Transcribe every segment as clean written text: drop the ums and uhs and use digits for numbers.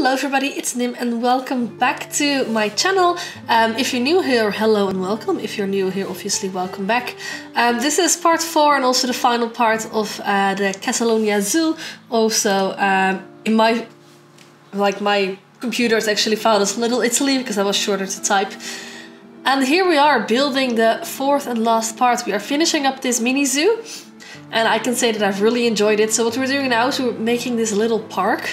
Hello everybody, it's Nym and welcome back to my channel. If you're new here, hello and welcome. If you're new here, obviously welcome back. This is part 4 and also the final part of the Casalogna Zoo. Also, in my computer, it's actually found as Little Italy because I was shorter to type. And here we are building the 4th and last part. We are finishing up this mini zoo. And I can say that I've really enjoyed it. So what we're doing now is we're making this little park.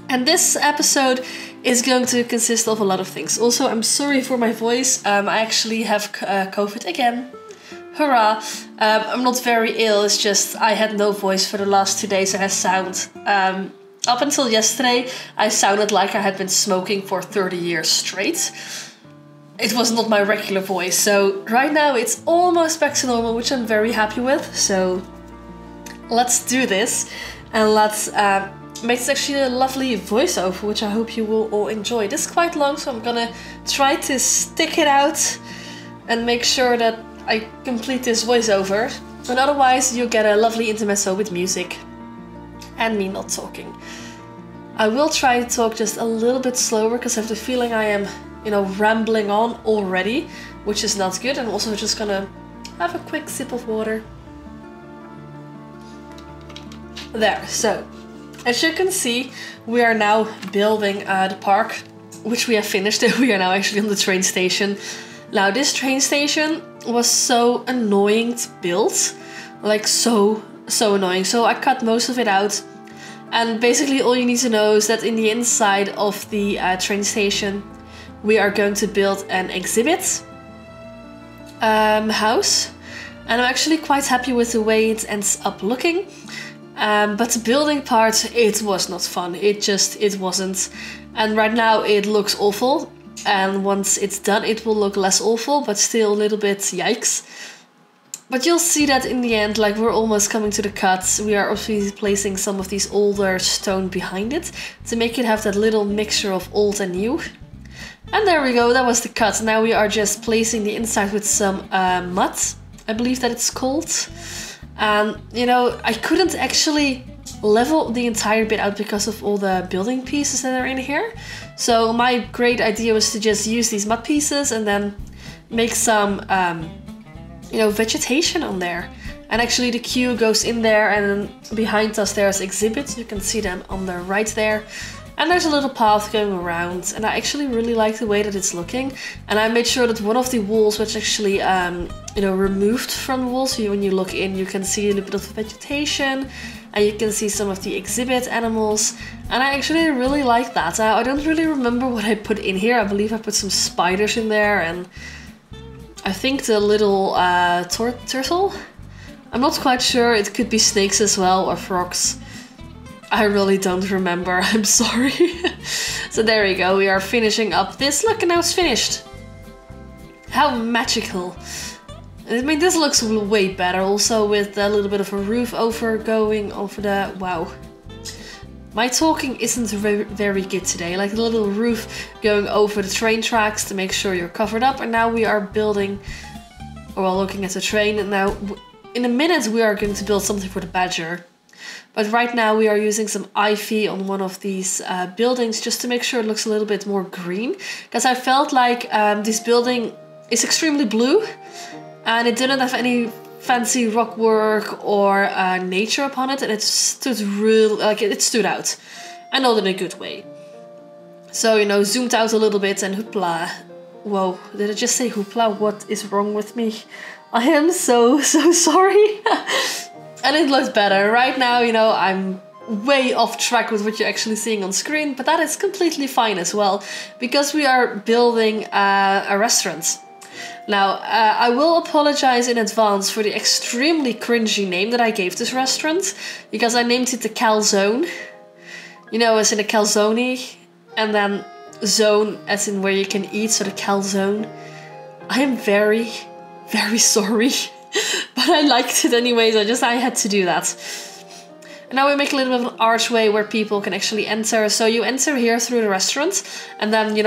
And this episode is going to consist of a lot of things. Also, I'm sorry for my voice. I actually have COVID again. Hurrah. I'm not very ill. It's just I had no voice for the last 2 days and I sound... up until yesterday, I sounded like I had been smoking for 30 years straight. It was not my regular voice. So right now it's almost back to normal, which I'm very happy with. So let's do this. And let's... make this actually a lovely voiceover, which I hope you will all enjoy. This is quite long, so I'm gonna try to stick it out and make sure that I complete this voiceover. And otherwise you get a lovely intermezzo with music and me not talking. I will try to talk just a little bit slower because I have the feeling I am, rambling on already, which is not good. I'm also just gonna have a quick sip of water. There, so as you can see, we are now building the park, which we have finished. We are now actually on the train station. Now, this train station was so annoying to build, like so annoying. So I cut most of it out. And basically all you need to know is that in the inside of the train station, we are going to build an exhibit house. And I'm actually quite happy with the way it ends up looking. But the building part, it was not fun. It wasn't. And right now it looks awful. And once it's done, it will look less awful, but still a little bit yikes. But you'll see that in the end, like we're almost coming to the cut. We are obviously placing some of these older stone behind it to make it have that little mixture of old and new. And there we go, that was the cut. Now we are just placing the inside with some mud, I believe that it's called. And, I couldn't actually level the entire bit out because of all the building pieces that are in here. So my great idea was to just use these mud pieces and then make some, vegetation on there. And actually the queue goes in there and then behind us there's exhibits. You can see them on the right there. And there's a little path going around, and I actually really like the way that it's looking. And I made sure that one of the walls was actually, removed from the wall. So when you look in, you can see a little bit of vegetation, and you can see some of the exhibit animals. And I actually really like that. I don't really remember what I put in here. I believe I put some spiders in there, and I think the little turtle. I'm not quite sure. It could be snakes as well, or frogs. I really don't remember, I'm sorry. So there we go, we are finishing up this. Look, and now it's finished. How magical. I mean, this looks way better also with a little bit of a roof going over the... Wow. My talking isn't very good today. Like a little roof going over the train tracks to make sure you're covered up. And now we are building, or looking at the train. And now, in a minute, we are going to build something for the badger. But right now we are using some ivy on one of these buildings just to make sure it looks a little bit more green. Because I felt like this building is extremely blue and it didn't have any fancy rock work or nature upon it, and it stood it stood out, and not in a good way. So, zoomed out a little bit and hoopla. Whoa, did I just say hoopla? What is wrong with me? I am so sorry. And it looks better. Right now, I'm way off track with what you're actually seeing on screen, but that is completely fine as well, because we are building a restaurant. Now, I will apologize in advance for the extremely cringy name that I gave this restaurant, because I named it the Calzone. As in a calzone, and then zone as in where you can eat, so the calzone. I am very, very sorry. But I liked it anyways, I had to do that. And now we make a little bit of an archway where people can actually enter. So you enter here through the restaurant, and then,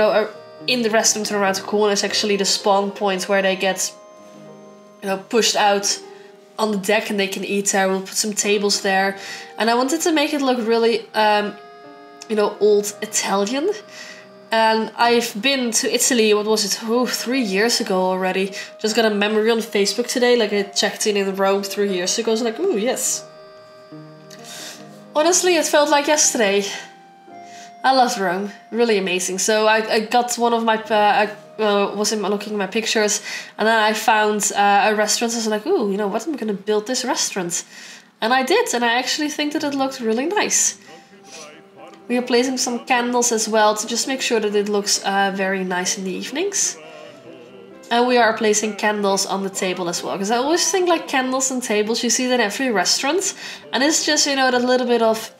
in the restaurant and around the corner is actually the spawn point where they get, pushed out on the deck and they can eat there. We'll put some tables there. And I wanted to make it look really you know, old Italian. And I've been to Italy, what was it, 3 years ago already. Just got a memory on Facebook today, like I checked in Rome 3 years ago. So like, ooh, yes. Honestly, it felt like yesterday. I loved Rome, really amazing. So I got one of my, was looking at my pictures, and then I found a restaurant. I was like, ooh, you know what, I'm gonna build this restaurant. And I did, and I actually think that it looked really nice. We are placing some candles as well to just make sure that it looks very nice in the evenings. And we are placing candles on the table as well. Because I always think like candles and tables, you see that in every restaurant. And it's just, you know, that little bit of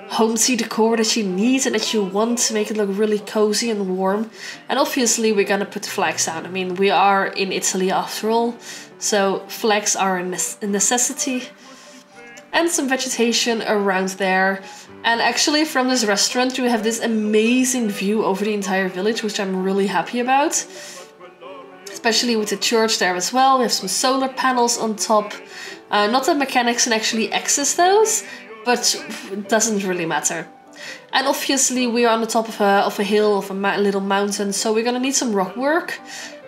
homey decor that you need and that you want to make it look really cozy and warm. And obviously we're going to put flags down. I mean, we are in Italy after all. So flags are a necessity. And some vegetation around there. And actually from this restaurant we have this amazing view over the entire village, which I'm really happy about. Especially with the church there as well. We have some solar panels on top. Not that mechanics can actually access those, but it doesn't really matter. And obviously we are on the top of a hill, of a little mountain, so we're gonna need some rock work.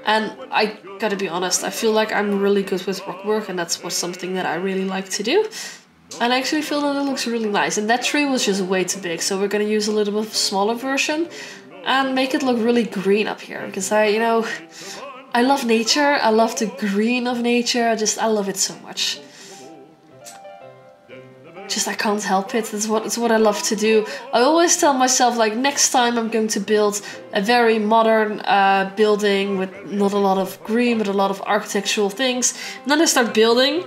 And I gotta be honest, I feel like I'm really good with rock work, and that's something that I really like to do. And I actually feel that it looks really nice. And that tree was just way too big, so we're going to use a little bit of a smaller version and make it look really green up here. Because I love nature. I love the green of nature. I love it so much. I can't help it. It's what I love to do. I always tell myself, like, next time I'm going to build a very modern building with not a lot of green, but a lot of architectural things. And then I start building.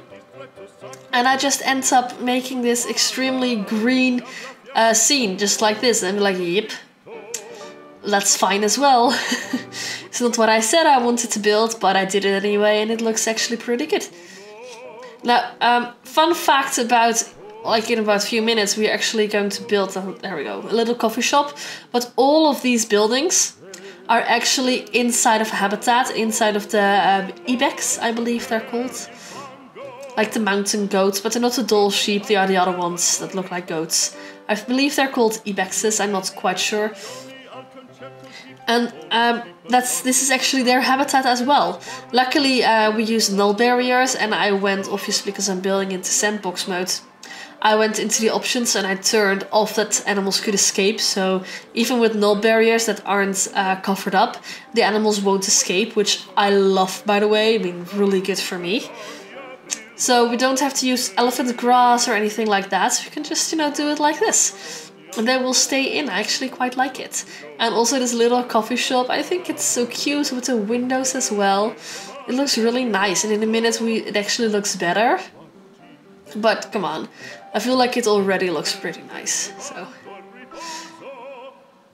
And I just end up making this extremely green scene, just like this. And I'm like, yep, that's fine as well. It's not what I said I wanted to build, but I did it anyway, and it looks actually pretty good. Now, fun fact about, like in about a few minutes, we're actually going to build, there we go, a little coffee shop. But all of these buildings are actually inside of a habitat, inside of the ibex, I believe they're called. Like the mountain goats, but they're not the doll sheep, they are the other ones that look like goats. I believe they're called ibexes, I'm not quite sure. And this is actually their habitat as well. Luckily we use null barriers, and I went, obviously because I'm building into sandbox mode, I went into the options and I turned off that animals could escape. So even with null barriers that aren't covered up, the animals won't escape, which I love, by the way. I mean, really good for me. So we don't have to use elephant grass or anything like that. We can just, do it like this. And they will stay in. I actually quite like it. And also this little coffee shop. I think it's so cute with the windows as well. It looks really nice. And in a minute it actually looks better. But come on. I feel like it already looks pretty nice. So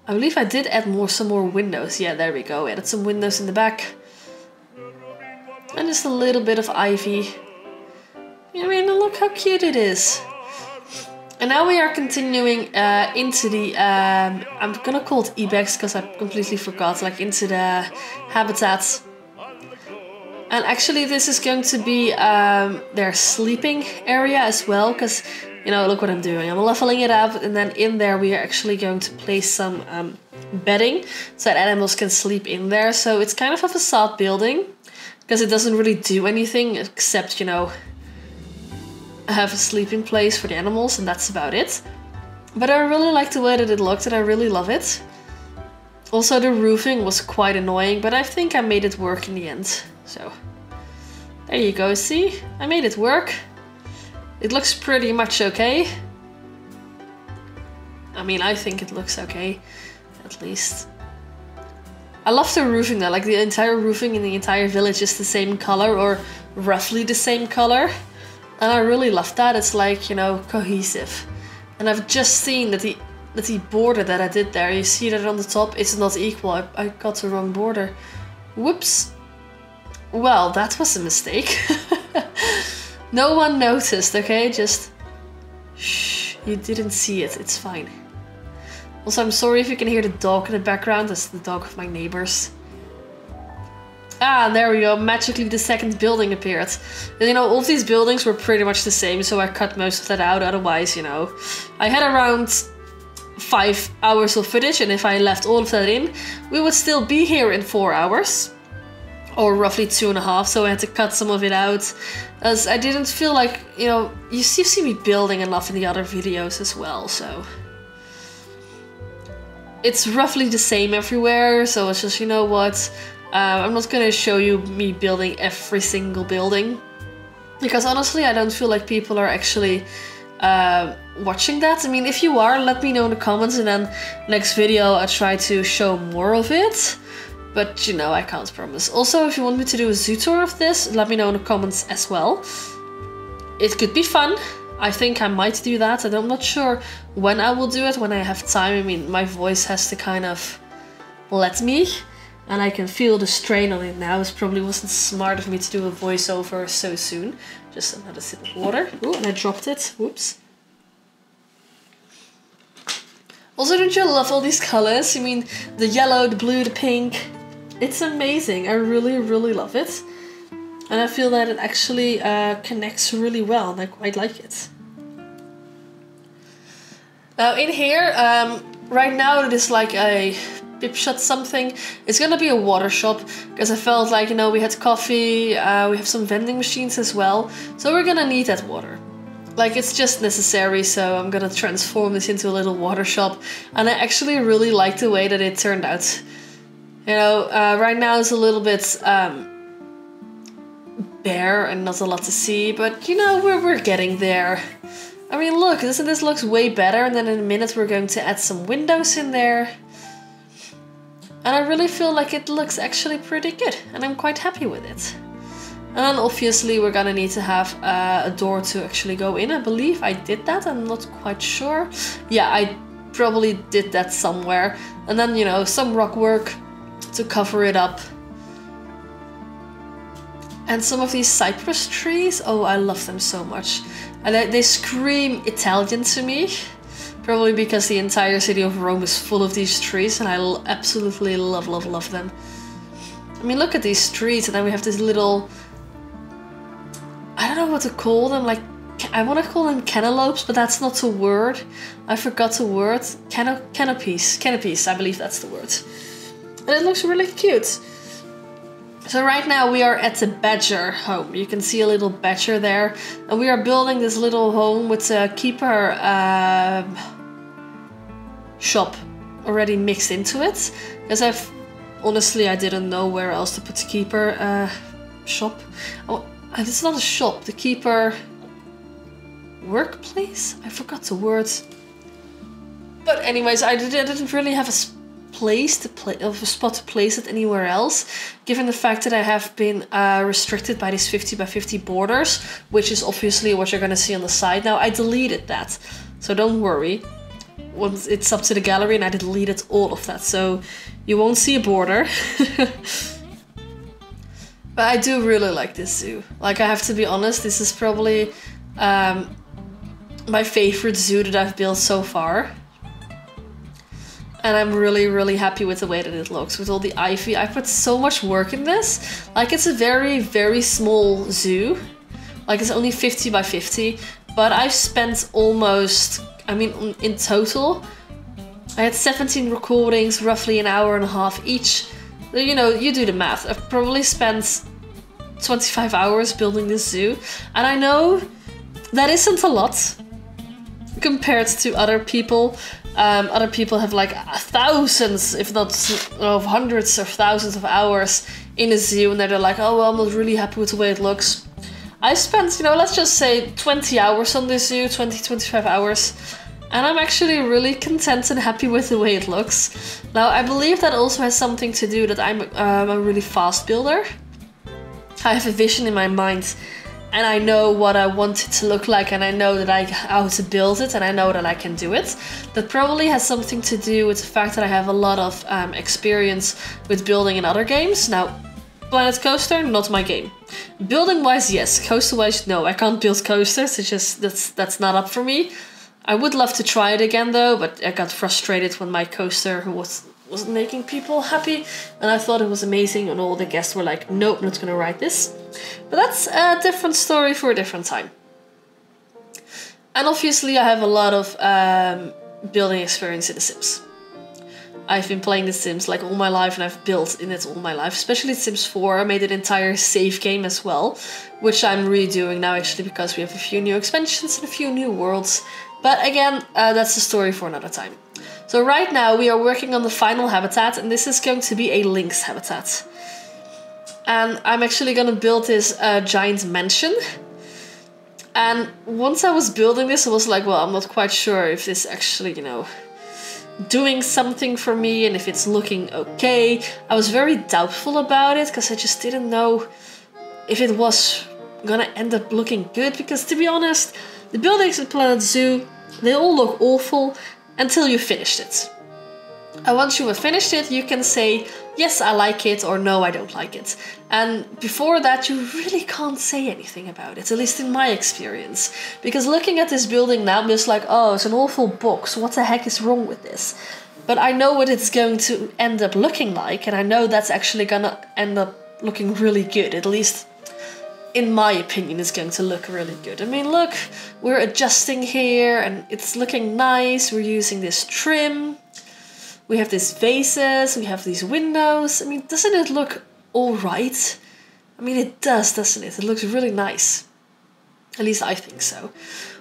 I believe I did add some more windows. Yeah, there we go. Added some windows in the back. And just a little bit of ivy. I mean, look how cute it is. And now we are continuing into the, I'm gonna call it ibex because I completely forgot, like into the habitats. And actually this is going to be their sleeping area as well, because, look what I'm doing. I'm leveling it up, and then in there we are actually going to place some bedding so that animals can sleep in there. So it's kind of a facade building, because it doesn't really do anything except, have a sleeping place for the animals, and that's about it. But I really like the way that it looked, and I really love it. Also, the roofing was quite annoying, but I think I made it work in the end. So there you go, see? I made it work. It looks pretty much okay. I mean, I think it looks okay, at least. I love the roofing though, like the entire roofing in the entire village is the same color, or roughly the same color. And I really love that. It's like, cohesive. And I've just seen that the border that I did there, you see that on the top, it's not equal. I got the wrong border. Whoops. Well, that was a mistake. No one noticed, okay? Just shh, you didn't see it. It's fine. Also, I'm sorry if you can hear the dog in the background. That's the dog of my neighbors. Ah, there we go. Magically the second building appeared. And, all of these buildings were pretty much the same, so I cut most of that out. Otherwise, I had around 5 hours of footage, and if I left all of that in, we would still be here in 4 hours. Or roughly 2.5, so I had to cut some of it out, as I didn't feel like, you know, you see me building enough in the other videos as well, so... It's roughly the same everywhere, so it's just, you know what, I'm not gonna show you me building every single building, because honestly I don't feel like people are actually watching that. I mean, if you are, let me know in the comments, and then next video I'll try to show more of it. But, you know, I can't promise. Also, if you want me to do a zoo tour of this, let me know in the comments as well. It could be fun. I think I might do that. I'm not sure when I will do it, when I have time. I mean, my voice has to kind of let me. And I can feel the strain on it now. It probably wasn't smart of me to do a voiceover so soon. Just another sip of water. Ooh, and I dropped it. Whoops. Also, don't you love all these colors? I mean, the yellow, the blue, the pink. It's amazing. I really, really love it. And I feel that it actually connects really well, and I quite like it. Now in here, right now it is like a pip shot something. It's gonna be a water shop, because I felt like, you know, we had coffee, we have some vending machines as well. So we're gonna need that water. Like, it's just necessary, so I'm gonna transform this into a little water shop. And I actually really like the way that it turned out. You know, right now it's a little bit bare and not a lot to see, but you know, we're getting there. I mean, look, this looks way better, and then in a minute we're going to add some windows in there. And I really feel like it looks actually pretty good, and I'm quite happy with it. And then obviously we're gonna need to have a door to actually go in. I believe I did that, I'm not quite sure. Yeah, I probably did that somewhere. And then, you know, some rock work to cover it up. And some of these cypress trees, oh, I love them so much. And they scream Italian to me. Probably because the entire city of Rome is full of these trees, and I absolutely love, love, love them. I mean, look at these trees, and then we have this little... I don't know what to call them, like... I want to call them cantaloupes, but that's not a word. I forgot the word. Canopies. Canopies, I believe that's the word. And it looks really cute. So right now we are at the badger home. You can see a little badger there. And we are building this little home with a keeper shop already mixed into it. Because honestly, I didn't know where else to put the keeper shop. Oh, it's not a shop, the keeper workplace? I forgot the word. But anyways, I didn't really have a spot to place it anywhere else, given the fact that I have been restricted by these 50 by 50 borders, which is obviously what you're gonna see on the side now. I deleted that, so don't worry. Once it's up to the gallery, and I deleted all of that, so you won't see a border. But I do really like this zoo. Like, I have to be honest, this is probably my favorite zoo that I've built so far. And I'm really, really happy with the way that it looks, with all the ivy. I put so much work in this. Like, it's a very, very small zoo. Like, it's only 50 by 50. But I've spent almost, I mean, in total, I had 17 recordings, roughly an hour and a half each. You know, you do the math. I've probably spent 25 hours building this zoo. And I know that isn't a lot compared to other people. Other people have like thousands, if not hundreds of thousands of hours in a zoo, and they're like, oh, well, I'm not really happy with the way it looks. I spent, you know, let's just say 20 hours on this zoo, 20-25 hours, and I'm actually really content and happy with the way it looks. Now, I believe that also has something to do that I'm a really fast builder. I have a vision in my mind, and I know what I want it to look like, and I know that how to build it, and I know that I can do it. That probably has something to do with the fact that I have a lot of experience with building in other games. Now, Planet Coaster, not my game. Building wise, yes. Coaster wise, no. I can't build coasters. It's just that's not up for me. I would love to try it again though, but I got frustrated when my coaster wasn't making people happy, and I thought it was amazing, and all the guests were like, nope, not gonna ride this. But that's a different story for a different time. And obviously I have a lot of building experience in The Sims. I've been playing The Sims like all my life and I've built in it all my life, especially Sims 4. I made an entire save game as well, which I'm redoing now actually because we have a few new expansions and a few new worlds. But again, that's a story for another time. So right now we are working on the final habitat, and this is going to be a lynx habitat. And I'm actually gonna build this giant mansion. And once I was building this, I was like, well, I'm not quite sure if this actually, you know, doing something for me and if it's looking okay. I was very doubtful about it because I just didn't know if it was gonna end up looking good, because to be honest, the buildings in Planet Zoo, they all look awful until you finished it. And once you have finished it, you can say, yes, I like it, or no, I don't like it. And before that, you really can't say anything about it, at least in my experience. Because looking at this building now, I'm just like, oh, it's an awful box. What the heck is wrong with this? But I know what it's going to end up looking like, and I know that's actually gonna end up looking really good. At least, in my opinion, it's going to look really good. I mean, look, we're adjusting here, and it's looking nice. We're using this trim. We have these vases, we have these windows. I mean, doesn't it look alright? I mean, it does, doesn't it? It looks really nice. At least I think so.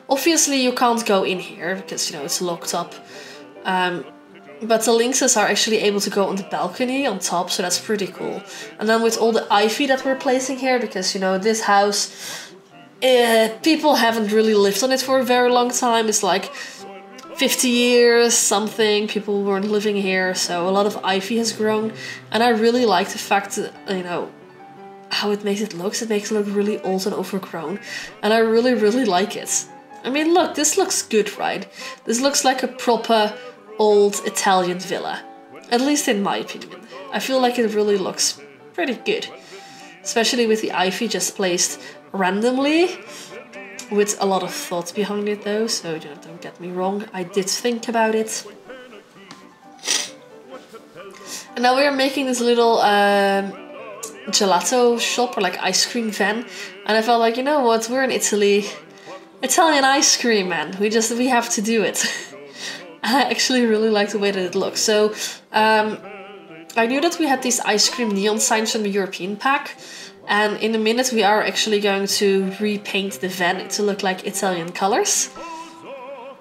Obviously, you can't go in here because, you know, it's locked up. But the lynxes are actually able to go on the balcony on top, so that's pretty cool. And then with all the ivy that we're placing here, because, you know, this house, people haven't really lived on it for a very long time. It's like 50 years, something, people weren't living here, so a lot of ivy has grown. And I really like the fact that, you know, how it makes it look. It makes it look really old and overgrown. And I really, really like it. I mean, look, this looks good, right? This looks like a proper old Italian villa. At least in my opinion. I feel like it really looks pretty good. Especially with the ivy just placed randomly. With a lot of thought behind it though, so you know, don't get me wrong, I did think about it. And now we are making this little gelato shop, or like ice cream van. And I felt like, you know what, we're in Italy. Italian ice cream, man. We have to do it. I actually really like the way that it looks. So, I knew that we had these ice cream neon signs from the European pack. And in a minute we are actually going to repaint the van to look like Italian colors.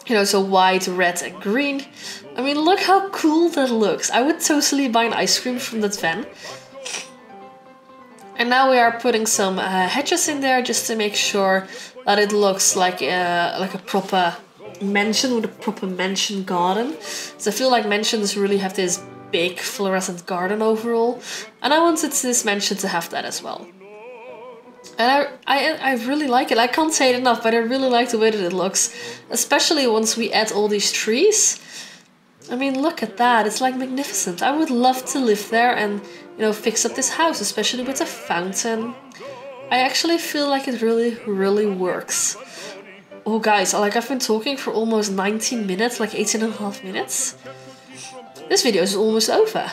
You know, so white, red and green. I mean, look how cool that looks. I would totally buy an ice cream from that van. And now we are putting some hedges in there just to make sure that it looks like a proper mansion with a proper mansion garden. So I feel like mansions really have this big fluorescent garden overall. And I wanted this mansion to have that as well. And I really like it. I can't say it enough, but I really like the way that it looks. Especially once we add all these trees. I mean, look at that. It's like magnificent. I would love to live there and, you know, fix up this house, especially with a fountain. I actually feel like it really, really works. Oh, guys, like I've been talking for almost 19 minutes, like 18.5 minutes. This video is almost over.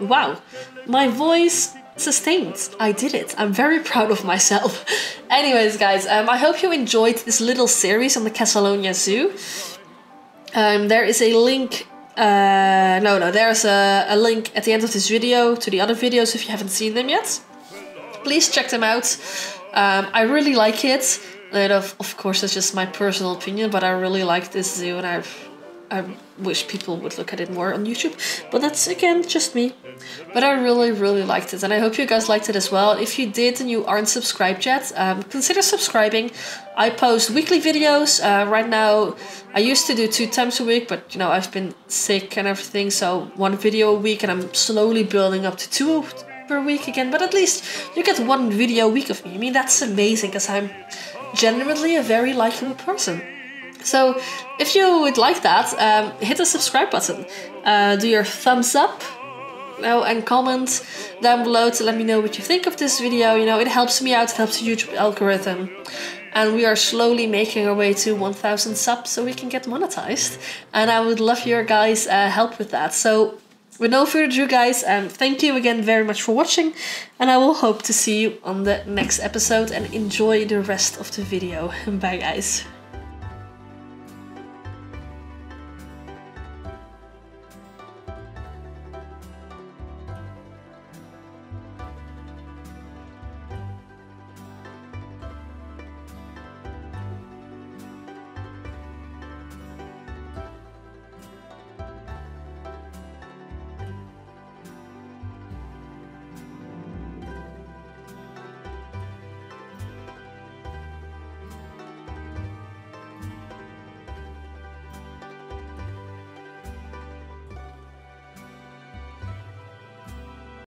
Wow. My voice sustained. I did it. I'm very proud of myself. Anyways, guys, I hope you enjoyed this little series on the Casalogna Zoo. There is a link. There's a link at the end of this video to the other videos if you haven't seen them yet. Please check them out. I really like it. And of course, it's just my personal opinion, but I really like this zoo, and I wish people would look at it more on YouTube, but that's again just me. But I really, really liked it, and I hope you guys liked it as well. If you did and you aren't subscribed yet, consider subscribing. I post weekly videos. Right now, I used to do 2 times a week, but you know, I've been sick and everything, so 1 video a week, and I'm slowly building up to 2 per week again. But at least you get 1 video a week of me. I mean, that's amazing, because I'm genuinely a very likable person. So if you would like that, hit the subscribe button, do your thumbs up, and comment down below to let me know what you think of this video. You know, it helps me out, it helps the YouTube algorithm. And we are slowly making our way to 1,000 subs so we can get monetized. And I would love your guys' help with that. So with no further ado, guys, thank you again very much for watching. And I will hope to see you on the next episode, and enjoy the rest of the video. Bye, guys.